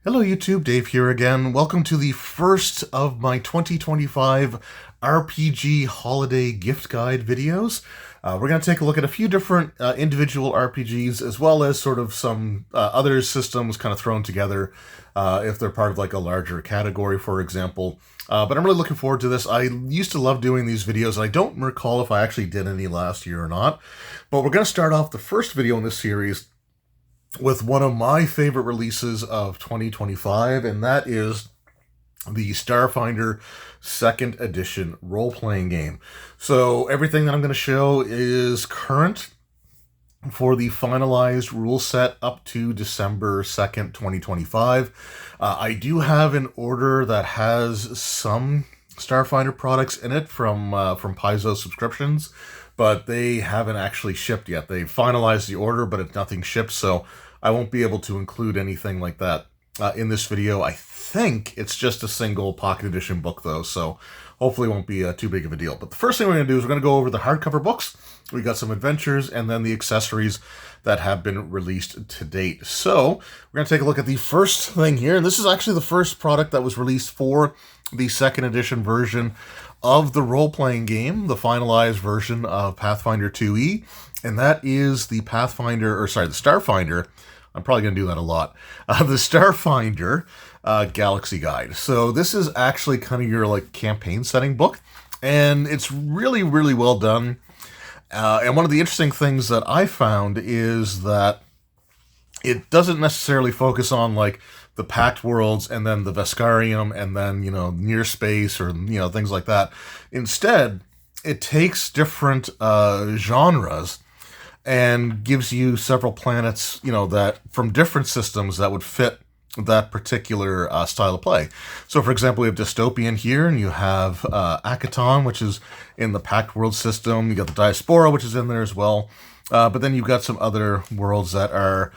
Hello YouTube, Dave here again. Welcome to the first of my 2025 RPG holiday gift guide videos. We're going to take a look at a few different individual RPGs as well as sort of some other systems kind of thrown together if they're part of like a larger category, for example. But I'm really looking forward to this. I used to love doing these videos, and I don't recall if I actually did any last year or not. But we're going to start off the first video in this series with one of my favorite releases of 2025, and that is the Starfinder 2nd Edition role-playing game. So everything that I'm going to show is current for the finalized rule set up to December 2nd, 2025. I do have an order that has some Starfinder products in it from Paizo subscriptions, but they haven't actually shipped yet. They've finalized the order, but nothing shipped, so I won't be able to include anything like that in this video. I think it's just a single pocket edition book, though, so hopefully it won't be too big of a deal. But the first thing we're going to do is we're going to go over the hardcover books. We got some adventures and then the accessories that have been released to date. So we're going to take a look at the first thing here, and this is actually the first product that was released for the 2nd edition version of the role-playing game, the finalized version of Pathfinder 2e, and that is the Starfinder. I'm probably going to do that a lot. The Starfinder Galaxy Guide. So this is actually kind of your like campaign setting book, and it's really, really well done. And one of the interesting things that I found is that it doesn't necessarily focus on like the Pact Worlds and then the Veskarium and then, near space or, things like that. Instead, it takes different genres and gives you several planets, that from different systems that would fit that particular style of play. So, for example, we have Dystopian here, and you have Akaton, which is in the Pact World system. You got the Diaspora, which is in there as well. But then you've got some other worlds that are,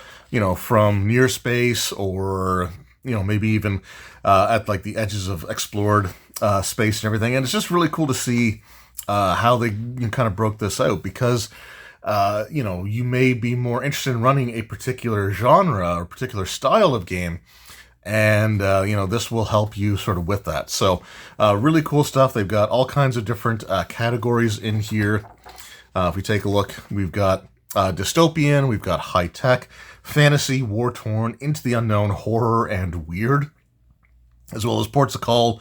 from near space or, maybe even at like the edges of explored space and everything. And it's just really cool to see how they kind of broke this out, because you may be more interested in running a particular genre or particular style of game, and this will help you sort of with that. So really cool stuff. They've got all kinds of different categories in here. If we take a look, we've got dystopian, we've got high-tech, fantasy, war-torn, into the unknown, horror, and weird, as well as ports of call,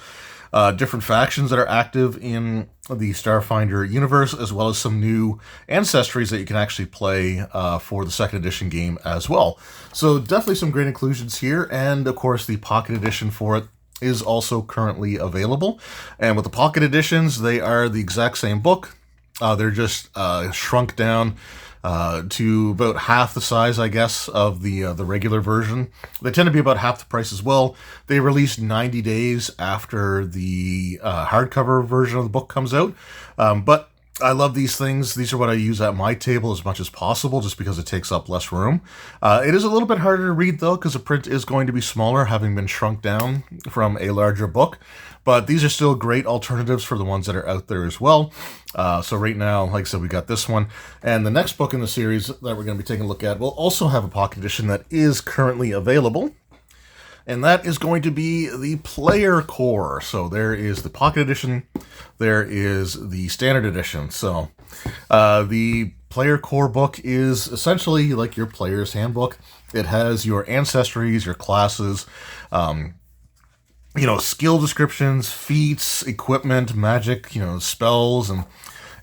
different factions that are active in the Starfinder universe, as well as some new ancestries that you can actually play for the 2nd edition game as well. So definitely some great inclusions here, and of course the pocket edition for it is also currently available. And with the pocket editions, they are the exact same book. They're just shrunk down to about half the size, I guess, of the regular version. They tend to be about half the price as well. They released 90 days after the hardcover version of the book comes out. But I love these things. These are what I use at my table as much as possible, just because it takes up less room. It is a little bit harder to read, though, because the print is going to be smaller, having been shrunk down from a larger book. But these are still great alternatives for the ones that are out there as well. So right now, like I said, we got this one. And the next book in the series that we're going to be taking a look at will also have a pocket edition that is currently available. And that is going to be the Player Core. So there is the pocket edition. There is the standard edition. So the Player Core book is essentially like your player's handbook. It has your ancestries, your classes, skill descriptions, feats, equipment, magic, spells, and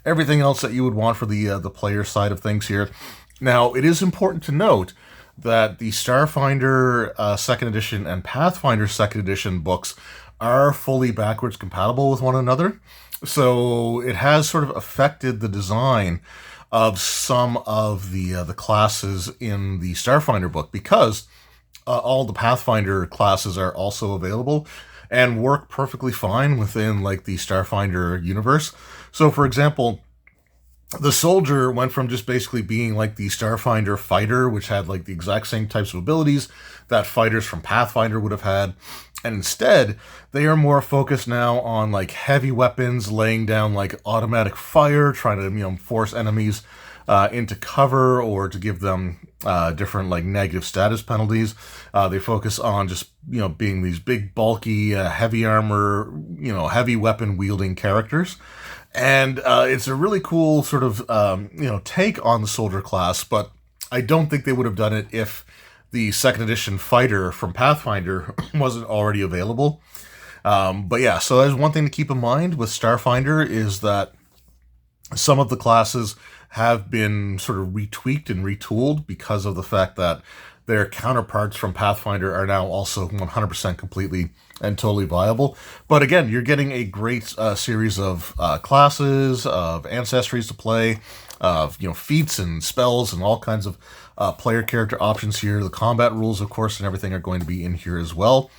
everything else that you would want for the player side of things here. Now, it is important to note that the Starfinder 2nd edition and Pathfinder 2nd edition books are fully backwards compatible with one another. So it has sort of affected the design of some of the classes in the Starfinder book, because all the Pathfinder classes are also available and work perfectly fine within like the Starfinder universe. So, for example, the soldier went from just basically being like the Starfinder fighter, which had like the exact same types of abilities that fighters from Pathfinder would have had. And instead, they are more focused now on like heavy weapons, laying down like automatic fire, trying to, force enemies into cover, or to give them, different like negative status penalties. They focus on just, being these big, bulky, heavy armor, heavy weapon wielding characters. And it's a really cool sort of, take on the soldier class, but I don't think they would have done it if the second edition fighter from Pathfinder wasn't already available. But yeah, so there's one thing to keep in mind with Starfinder is that some of the classes have been sort of retweaked and retooled because of the fact that their counterparts from Pathfinder are now also 100% completely and totally viable. But again, you're getting a great series of classes, of ancestries to play, of feats and spells and all kinds of player character options here. The combat rules, of course, and everything are going to be in here as well.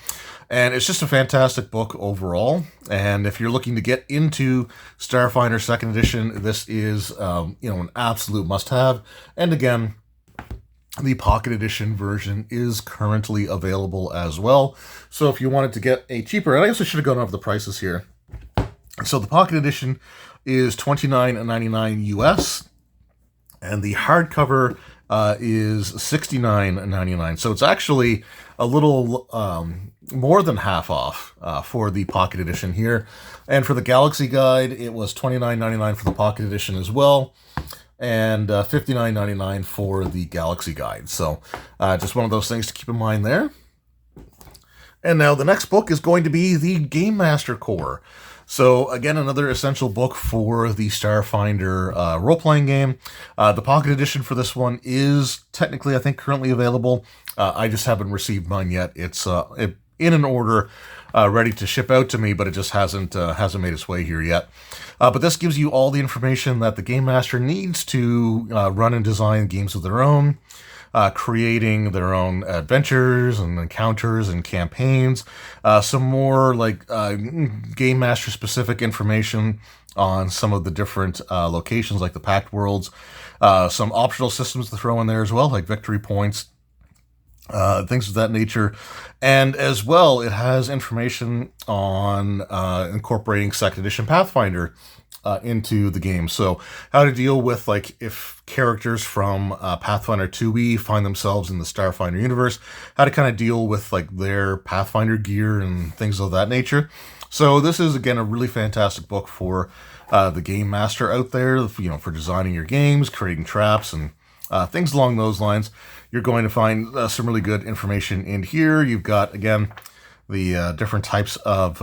And it's just a fantastic book overall. And if you're looking to get into Starfinder 2nd Edition, this is, an absolute must-have. And again, the Pocket Edition version is currently available as well. So if you wanted to get a cheaper, and I guess I should have gone over the prices here. So the Pocket Edition is $29.99 US, and the hardcover is $69.99. So it's actually a little more than half off for the Pocket Edition here. And for the Galaxy Guide, it was $29.99 for the Pocket Edition as well, and $59.99 for the Galaxy Guide. So just one of those things to keep in mind there. And now the next book is going to be the Game Master Core. So again, another essential book for the Starfinder role-playing game. The Pocket Edition for this one is technically, I think, currently available. I just haven't received mine yet. It's in an order, ready to ship out to me, but it just hasn't made its way here yet. But this gives you all the information that the Game Master needs to run and design games of their own, creating their own adventures and encounters and campaigns. Some more like Game Master specific information on some of the different locations, like the Pact Worlds. Some optional systems to throw in there as well, like victory points, things of that nature. And as well, it has information on incorporating 2nd Edition Pathfinder into the game. So how to deal with, like, if characters from Pathfinder 2e find themselves in the Starfinder universe, how to kind of deal with, like, their Pathfinder gear and things of that nature. So this is, again, a really fantastic book for the Game Master out there, for designing your games, creating traps, and things along those lines. You're going to find some really good information in here. You've got, again, the different types of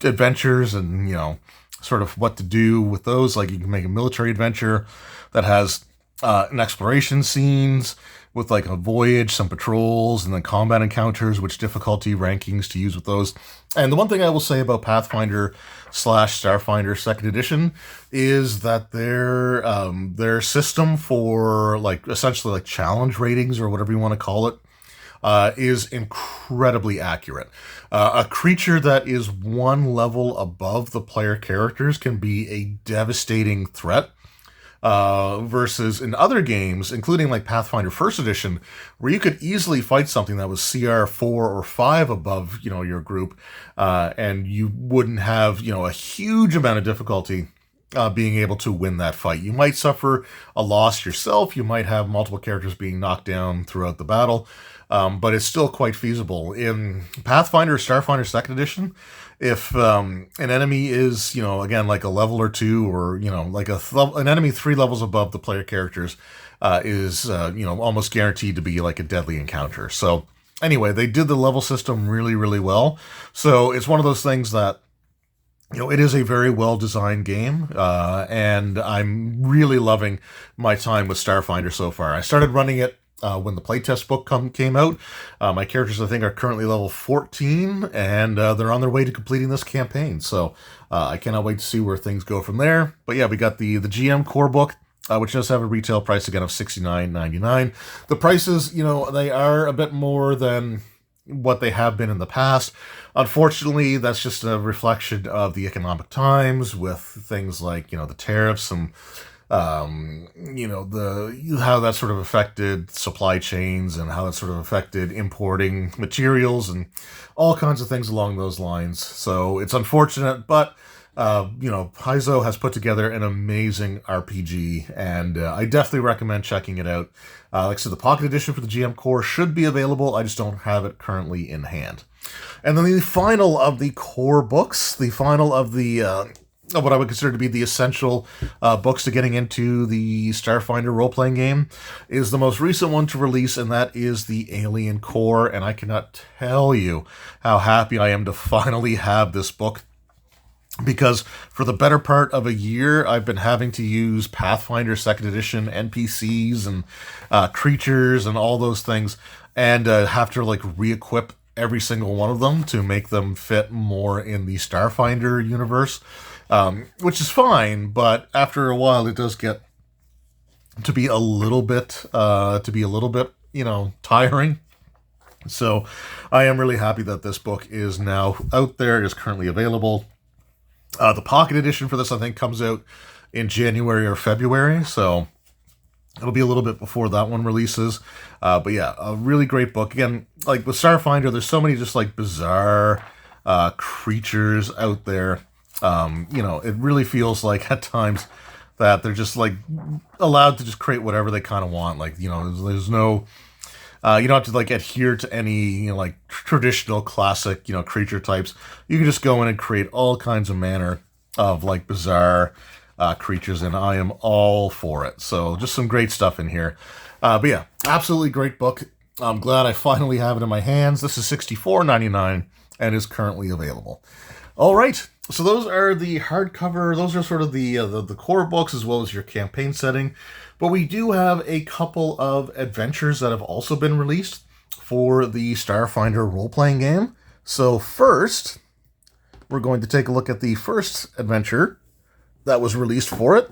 adventures and, sort of what to do with those. Like, you can make a military adventure that has an exploration scenes with, like, a voyage, some patrols, and then combat encounters, which difficulty rankings to use with those. And the one thing I will say about Pathfinder / Starfinder 2nd Edition is that their system for, like, essentially like challenge ratings or whatever you want to call it, is incredibly accurate. A creature that is one level above the player characters can be a devastating threat, versus in other games, including like Pathfinder 1st Edition, where you could easily fight something that was CR 4 or 5 above, your group, and you wouldn't have, a huge amount of difficulty being able to win that fight. You might suffer a loss yourself. You might have multiple characters being knocked down throughout the battle. But it's still quite feasible. In Pathfinder or Starfinder 2nd Edition, if an enemy is, again, like a level or two, or, like an enemy 3 levels above the player characters, is, almost guaranteed to be like a deadly encounter. So anyway, they did the level system really, really well. So it's one of those things that, it is a very well-designed game, and I'm really loving my time with Starfinder so far. I started running it when the playtest book came out. My characters, I think, are currently level 14, and they're on their way to completing this campaign. So I cannot wait to see where things go from there. But yeah, we got the GM core book, which does have a retail price, again, of $69.99. The prices, they are a bit more than what they have been in the past. Unfortunately, that's just a reflection of the economic times, with things like, the tariffs and how that sort of affected supply chains, and how that sort of affected importing materials and all kinds of things along those lines. So it's unfortunate, but Paizo has put together an amazing RPG, and I definitely recommend checking it out. Like I said, the Pocket Edition for the GM Core should be available. I just don't have it currently in hand. And then the final of the core books, the final of the what I would consider to be the essential books to getting into the Starfinder role-playing game, is the most recent one to release, and that is the Alien Core. And I cannot tell you how happy I am to finally have this book, because for the better part of a year, I've been having to use Pathfinder 2nd Edition NPCs and creatures and all those things, and have to like re-equip every single one of them to make them fit more in the Starfinder universe, which is fine, but after a while it does get to be a little bit, tiring. So I am really happy that this book is now out there. It is currently available. The Pocket Edition for this, I think, comes out in January or February, so it'll be a little bit before that one releases. But yeah, a really great book. Again, like with Starfinder, there's so many just like bizarre creatures out there. It really feels like at times that they're just like allowed to just create whatever they kind of want. Like, there's no... you don't have to like adhere to any like traditional classic creature types. You can just go in and create all kinds of manner of like bizarre creatures, and I am all for it. So just some great stuff in here. But yeah, absolutely great book. I'm glad I finally have it in my hands. This is $64.99 and is currently available. All right, so those are the hardcover. Those are sort of the core books as well as your campaign setting. But we do have a couple of adventures that have also been released for the Starfinder role-playing game. So first, we're going to take a look at the first adventure that was released for it.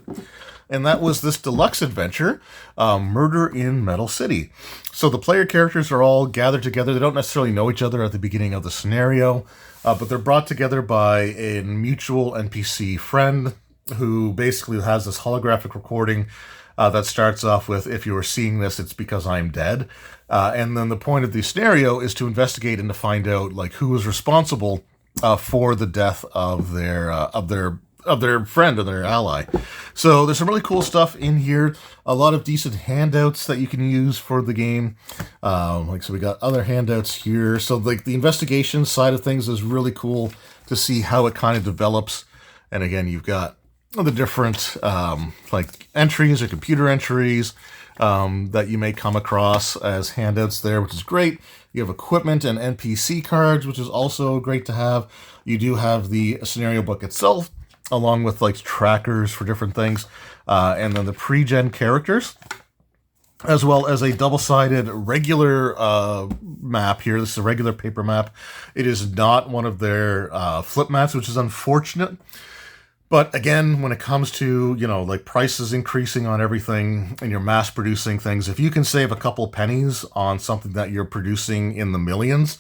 And that was this deluxe adventure, Murder in Metal City. So the player characters are all gathered together. They don't necessarily know each other at the beginning of the scenario, but they're brought together by a mutual NPC friend who basically has this holographic recording that starts off with, "If you are seeing this, it's because I'm dead." And then the point of the scenario is to investigate and to find out like who is responsible for the death of their friend and their ally. So there's some really cool stuff in here. A lot of decent handouts that you can use for the game. So we got other handouts here. So like the investigation side of things is really cool to see how it kind of develops. And again, you've got the different like entries or computer entries that you may come across as handouts there, which is great. You have equipment and NPC cards, which is also great to have. You do have the scenario book itself, along with like trackers for different things, and then the pre-gen characters, as well as a double-sided regular map here. This is a regular paper map. It is not one of their flip mats, which is unfortunate. But again, when it comes to, like prices increasing on everything and you're mass producing things, if you can save a couple pennies on something that you're producing in the millions,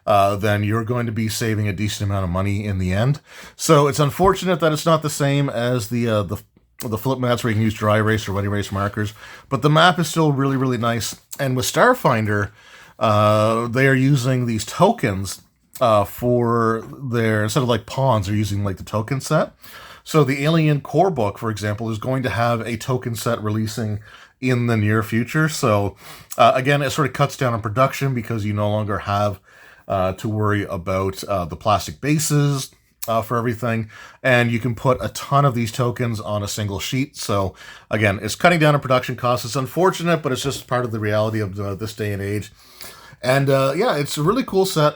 then you're going to be saving a decent amount of money in the end. So it's unfortunate that it's not the same as the flip mats where you can use dry erase or wet erase markers, but the map is still really, really nice. And with Starfinder, they are using these tokens for their, instead of like pawns, they're using like the token set. So the Alien Core book, for example, is going to have a token set releasing in the near future. So again, it sort of cuts down on production because you no longer have to worry about the plastic bases for everything. And you can put a ton of these tokens on a single sheet. So again, it's cutting down on production costs. It's unfortunate, but it's just part of the reality of this day and age. And yeah, it's a really cool set.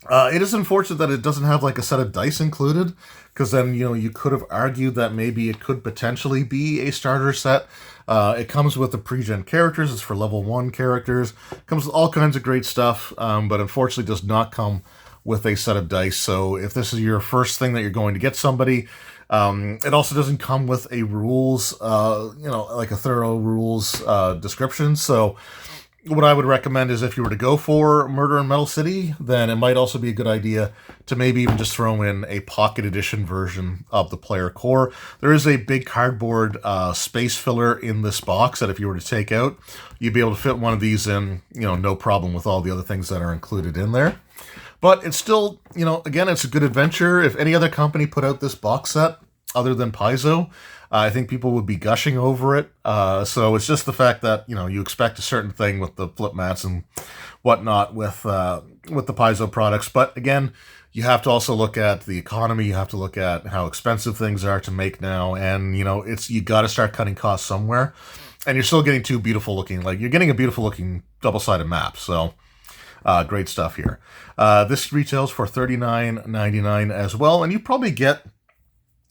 It is unfortunate that it doesn't have like a set of dice included, because then, you could have argued that maybe it could potentially be a starter set. It comes with the pre-gen characters. It's for level 1 characters. It comes with all kinds of great stuff, but unfortunately does not come with a set of dice. So if this is your first thing that you're going to get somebody, it also doesn't come with a rules, like a thorough rules description. So what I would recommend is if you were to go for Murder in Metal City, then it might also be a good idea to maybe even just throw in a pocket edition version of the player core. There is a big cardboard space filler in this box that if you were to take out, you'd be able to fit one of these in, no problem with all the other things that are included in there. But it's still, again, it's a good adventure. If any other company put out this box set other than Paizo, I think people would be gushing over it. So it's just the fact that, you expect a certain thing with the flip mats and whatnot with the Paizo products. But again, you have to also look at the economy. You have to look at how expensive things are to make now. And, you got to start cutting costs somewhere. And you're still getting two beautiful looking, you're getting a beautiful looking double-sided map. So great stuff here. This retails for $39.99 as well. And you probably get,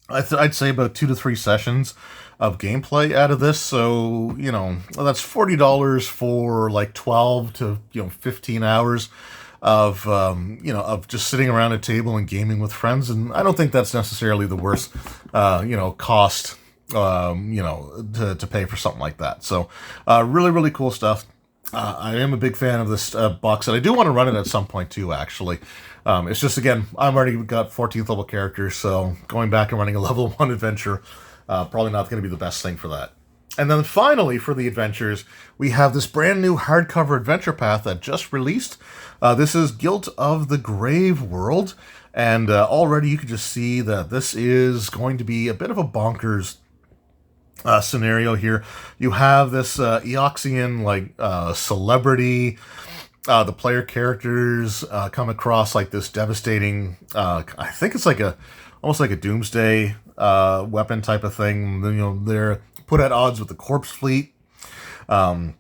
I'd say, about 2 to 3 sessions of gameplay out of this. So, that's $40 for 12 to 15 hours of of just sitting around a table and gaming with friends. And I don't think that's necessarily the worst cost to pay for something like that. So really, really cool stuff. I am a big fan of this box set. I do want to run it at some point too, actually. It's just, again, I've already got 14th level characters, so going back and running a level 1 adventure, probably not going to be the best thing for that. And then finally, for the adventures, we have this brand new hardcover adventure path that just released. This is Guilt of the Grave World, and already you can just see that this is going to be a bit of a bonkers scenario here. You have this Eoxian celebrity. The player characters come across this devastating, I think it's almost like a doomsday weapon type of thing. They're put at odds with the corpse fleet. There's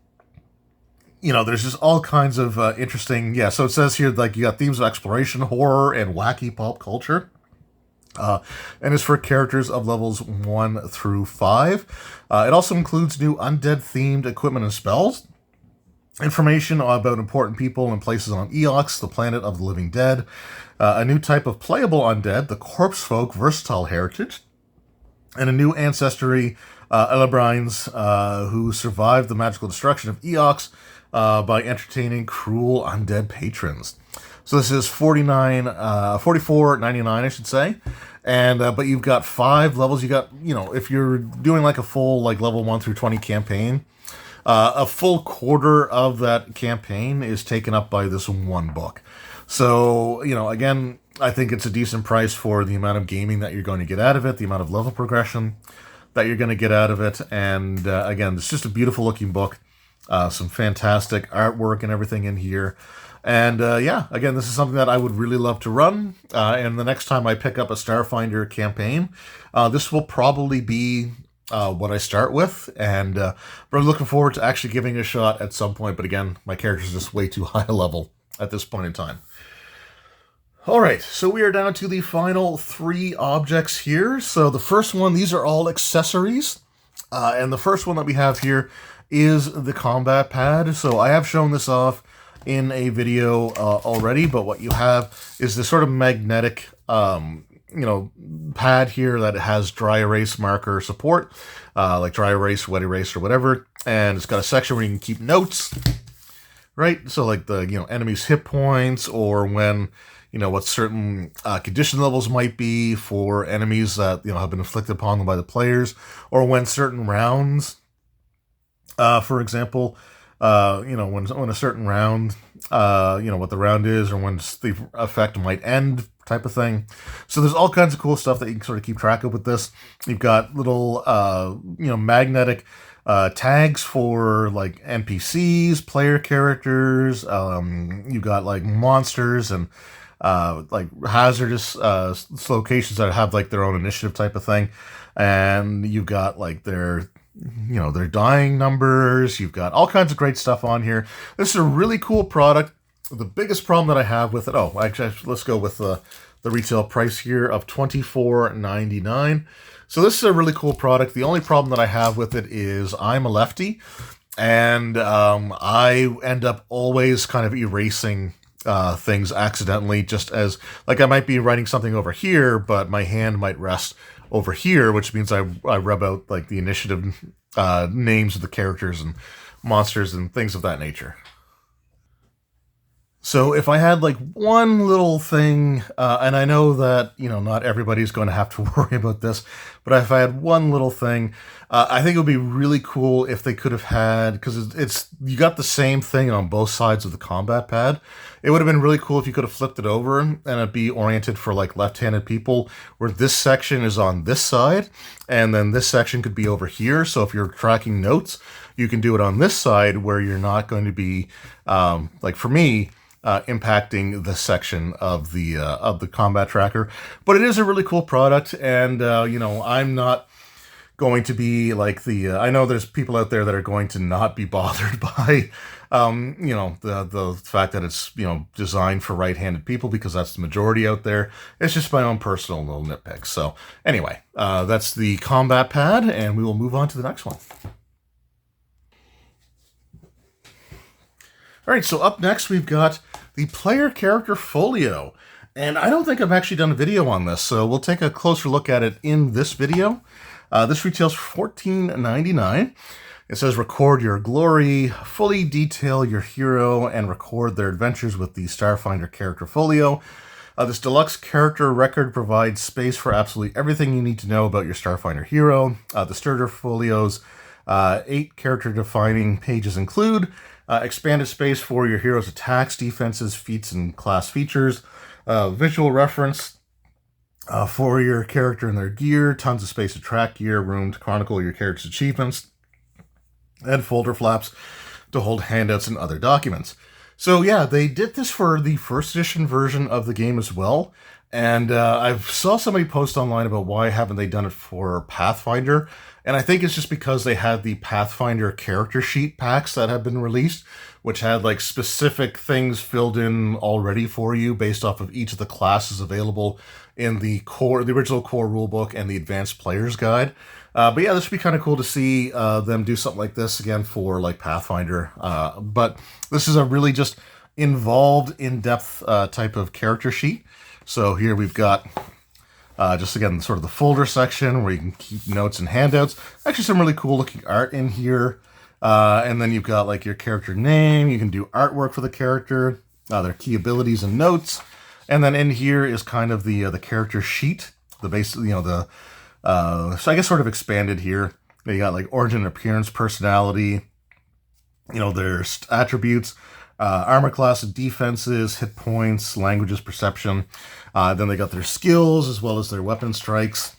just all kinds of interesting, so it says here, you got themes of exploration, horror, and wacky pop culture. And it's for characters of levels 1 through 5. It also includes new undead-themed equipment and spells, information about important people and places on Eox, the planet of the living dead, a new type of playable undead, the corpse folk versatile heritage, and a new ancestry, Elebrines, who survived the magical destruction of Eox by entertaining cruel undead patrons. So this is $44.99, I should say. And but you've got 5 levels. You got, if you're doing a full level 1 through 20 campaign, a full quarter of that campaign is taken up by this one book. So, again, I think it's a decent price for the amount of gaming that you're going to get out of it, the amount of level progression that you're going to get out of it. And again, it's just a beautiful looking book. Some fantastic artwork and everything in here. And again, this is something that I would really love to run. And the next time I pick up a Starfinder campaign, this will probably be what I start with. And but I'm looking forward to actually giving it a shot at some point. But again, my character is just way too high a level at this point in time. All right, so we are down to the final 3 objects here. So the first one, these are all accessories. And the first one that we have here is the combat pad. So I have shown this off in a video already, but what you have is this sort of magnetic pad here that has dry erase marker support, like dry erase, wet erase, or whatever. And it's got a section where you can keep notes, right? So the enemy's hit points, or when what certain condition levels might be for enemies that have been inflicted upon them by the players, or when certain rounds, for example, when a certain round, what the round is, or when the effect might end, type of thing. So there's all kinds of cool stuff that you can sort of keep track of with this. You've got little, magnetic tags for NPCs, player characters. You've got monsters and hazardous locations that have their own initiative type of thing. And you've got their dying numbers. You've got all kinds of great stuff on here. This is a really cool product. The biggest problem that I have with it, actually, let's go with the retail price here of $24.99. So this is a really cool product. The only problem that I have with it is I'm a lefty, and I end up always kind of erasing things accidentally, just as I might be writing something over here, but my hand might rest over here, which means I rub out the initiative names of the characters and monsters and things of that nature. So if I had like one little thing, and I know that, not everybody's going to have to worry about this, but if I had one little thing, I think it would be really cool if they could have had, because you got the same thing on both sides of the combat pad. It would have been really cool if you could have flipped it over and it'd be oriented for like left-handed people, where this section is on this side, and then this section could be over here. So if you're tracking notes, you can do it on this side where you're not going to be, like for me, impacting this section of the combat tracker. But it is a really cool product, and I'm not going to be like I know there's people out there that are going to not be bothered by the fact that it's designed for right-handed people, because that's the majority out there. It's just my own personal little nitpick. So anyway, that's the combat pad, and we will move on to the next one. All right, so up next we've got the player character folio. And I don't think I've actually done a video on this, so we'll take a closer look at it in this video. This retails for $14.99. It says record your glory, fully detail your hero, and record their adventures with the Starfinder character folio. This deluxe character record provides space for absolutely everything you need to know about your Starfinder hero. The starter folios, 8 character-defining pages include expanded space for your hero's attacks, defenses, feats, and class features, visual reference for your character and their gear, tons of space to track gear, room to chronicle your character's achievements, and folder flaps to hold handouts and other documents. So yeah, they did this for the first edition version of the game as well. And I saw somebody post online about why haven't they done it for Pathfinder. And I think it's just because they had the Pathfinder character sheet packs that have been released, which had like specific things filled in already for you based off of each of the classes available in the original core rulebook and the advanced player's guide. But yeah, this would be kind of cool to see them do something like this again for like Pathfinder. But this is a really just involved, in-depth type of character sheet. So here we've got just again sort of the folder section where you can keep notes and handouts. Actually some really cool looking art in here. And then you've got like your character name. You can do artwork for the character, their key abilities and notes. And then in here is kind of the character sheet, the base, so I guess sort of expanded here. You got like origin, appearance, personality, their attributes, armor class, defenses, hit points, languages, perception. Then they got their skills as well as their weapon strikes.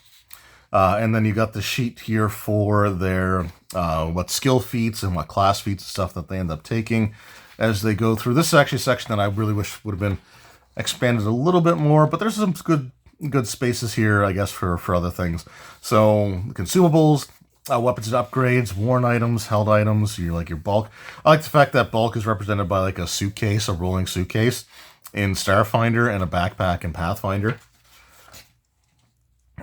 And then you got the sheet here for their what skill feats and what class feats and stuff that they end up taking as they go through. This is actually a section that I really wish would have been expanded a little bit more, but there's some good spaces here, I guess, for other things. So consumables, weapons and upgrades, worn items, held items, your bulk. I like the fact that bulk is represented by like a suitcase, a rolling suitcase in Starfinder, and a backpack in Pathfinder.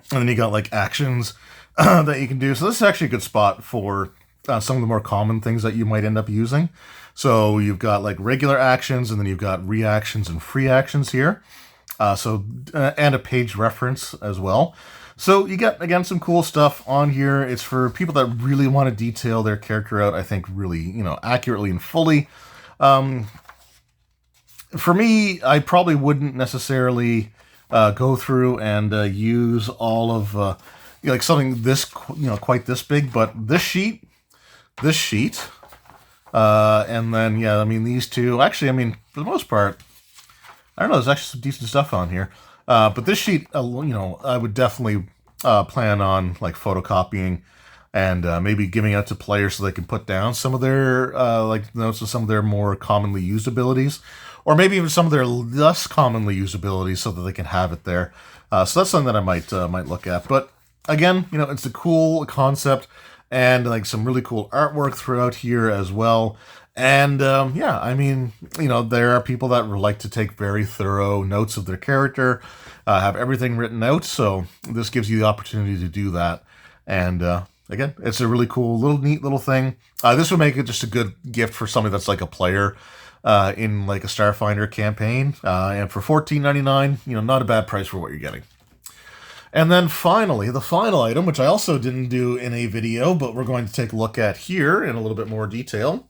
And then you got like actions that you can do. So this is actually a good spot for some of the more common things that you might end up using. So you've got like regular actions, and then you've got reactions and free actions here. And a page reference as well. So you got, again, some cool stuff on here. It's for people that really want to detail their character out, I think, really, accurately and fully. For me, I probably wouldn't necessarily go through and use all of like something this, quite this big, but this sheet, and then, yeah, I mean, these two, actually, I mean, for the most part, I don't know, there's actually some decent stuff on here. But this sheet, I would definitely plan on like photocopying and maybe giving out to players so they can put down some of their like notes of some of their more commonly used abilities, or maybe even some of their less commonly used abilities so that they can have it there. So that's something that I might look at. But again, it's a cool concept and like some really cool artwork throughout here as well. And yeah, I mean, there are people that like to take very thorough notes of their character, have everything written out. So this gives you the opportunity to do that. And again, it's a really cool, neat little thing. This would make it just a good gift for somebody that's like a player in like a Starfinder campaign. And for $14.99, not a bad price for what you're getting. And then finally, the final item, which I also didn't do in a video, but we're going to take a look at here in a little bit more detail,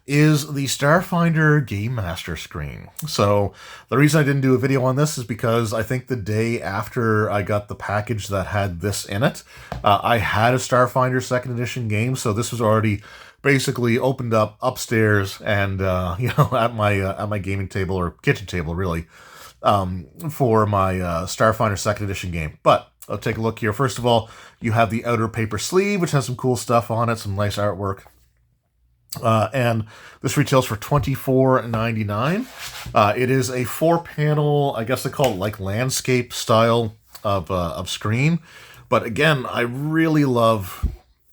is the Starfinder Game Master screen. So the reason I didn't do a video on this is because I think the day after I got the package that had this in it, I had a Starfinder 2nd Edition game, so this was already basically opened up upstairs and at my gaming table or kitchen table really for my Starfinder 2nd Edition game. But I'll take a look here. First of all, you have the outer paper sleeve, which has some cool stuff on it, some nice artwork. And this retails for $24.99. It is a 4-panel, I guess they call it like landscape style of screen. But again, I really love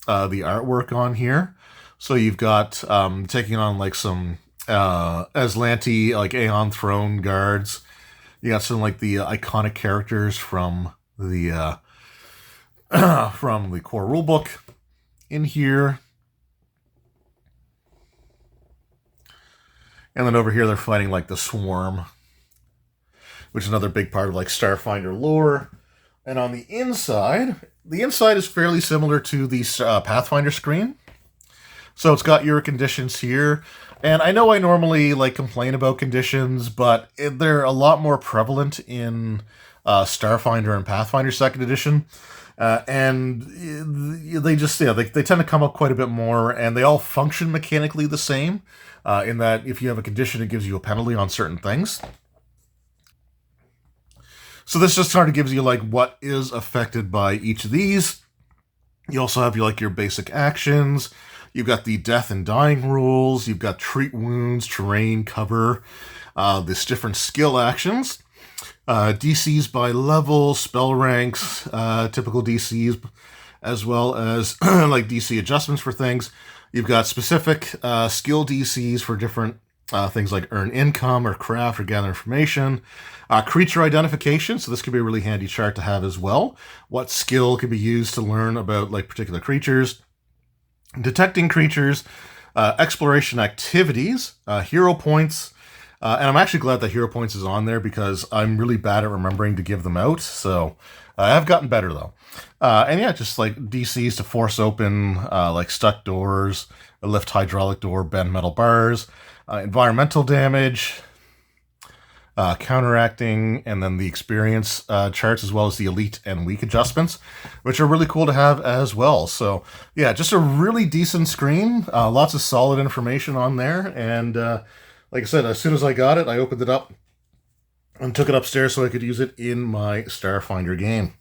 the artwork on here. So you've got taking on like some Aslanti, like Aeon Throne guards. You got some like the iconic characters from the from the core rulebook in here. And then over here they're fighting like the Swarm, which is another big part of like Starfinder lore. And on the inside is fairly similar to the Pathfinder screen. So it's got your conditions here. And I know I normally like complain about conditions, but they're a lot more prevalent in Starfinder and Pathfinder 2nd Edition. And they just, they tend to come up quite a bit more, and they all function mechanically the same, in that if you have a condition, it gives you a penalty on certain things. So this just sort of gives you like what is affected by each of these. You also have your basic actions. You've got the death and dying rules. You've got treat wounds, terrain, cover, this different skill actions. DCs by level, spell ranks, typical DCs, as well as like DC adjustments for things. You've got specific skill DCs for different things like earn income or craft or gather information. Creature identification, so this could be a really handy chart to have as well. What skill can be used to learn about like particular creatures. Detecting creatures, exploration activities, hero points, and I'm actually glad that hero points is on there because I'm really bad at remembering to give them out, so I've gotten better though. And yeah, just like DCs to force open, like stuck doors, a lift hydraulic door, bend metal bars, environmental damage, counteracting, and then the experience charts, as well as the elite and weak adjustments, which are really cool to have as well. So yeah, just a really decent screen, lots of solid information on there. And like I said, as soon as I got it, I opened it up and took it upstairs so I could use it in my Starfinder game.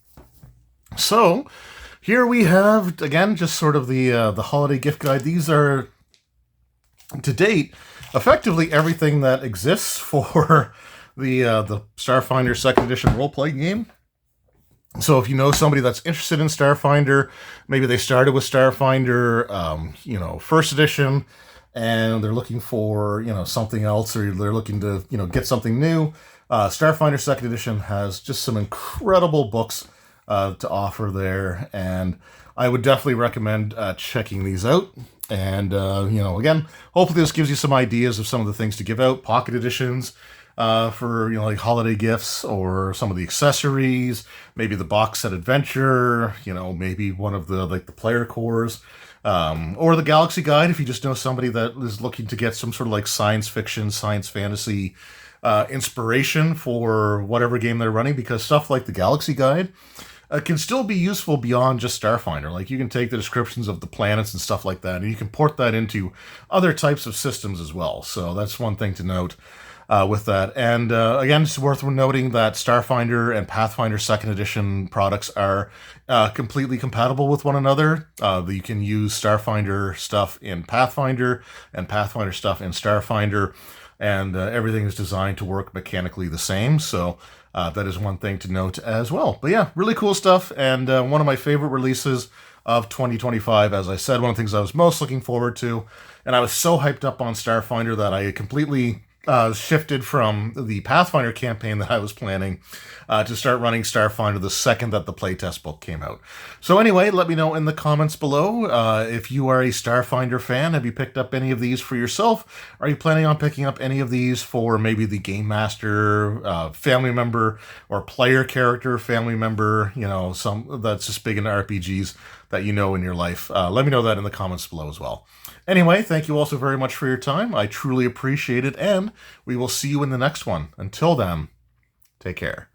So here we have, again, just sort of the holiday gift guide. These are, to date, effectively everything that exists for the Starfinder 2nd Edition roleplay game. So if you know somebody that's interested in Starfinder, maybe they started with Starfinder, 1st Edition, and they're looking for, something else, or they're looking to, get something new, Starfinder 2nd Edition has just some incredible books to offer there, and I would definitely recommend checking these out. And, again, hopefully this gives you some ideas of some of the things to give out, pocket editions, for, like holiday gifts, or some of the accessories, maybe the box set adventure, maybe one of the, like the player cores, or the Galaxy Guide if you just know somebody that is looking to get some sort of like science fiction, science fantasy, inspiration for whatever game they're running, because stuff like the Galaxy Guide can still be useful beyond just Starfinder. Like you can take the descriptions of the planets and stuff like that, and you can port that into other types of systems as well. So that's one thing to note with that. And again, it's worth noting that Starfinder and Pathfinder 2nd Edition products are completely compatible with one another. You can use Starfinder stuff in Pathfinder and Pathfinder stuff in Starfinder, and everything is designed to work mechanically the same. So that is one thing to note as well. But yeah, really cool stuff, and one of my favorite releases of 2025. As I said, one of the things I was most looking forward to, and I was so hyped up on Starfinder that I completely shifted from the Pathfinder campaign that I was planning to start running Starfinder the second that the playtest book came out. So anyway, let me know in the comments below if you are a Starfinder fan. Have you picked up any of these for yourself? Are you planning on picking up any of these for maybe the Game Master, family member, or player character family member, some that's just big into RPGs that you know in your life. Let me know that in the comments below as well. Anyway, thank you all so very much for your time. I truly appreciate it, and we will see you in the next one. Until then, take care.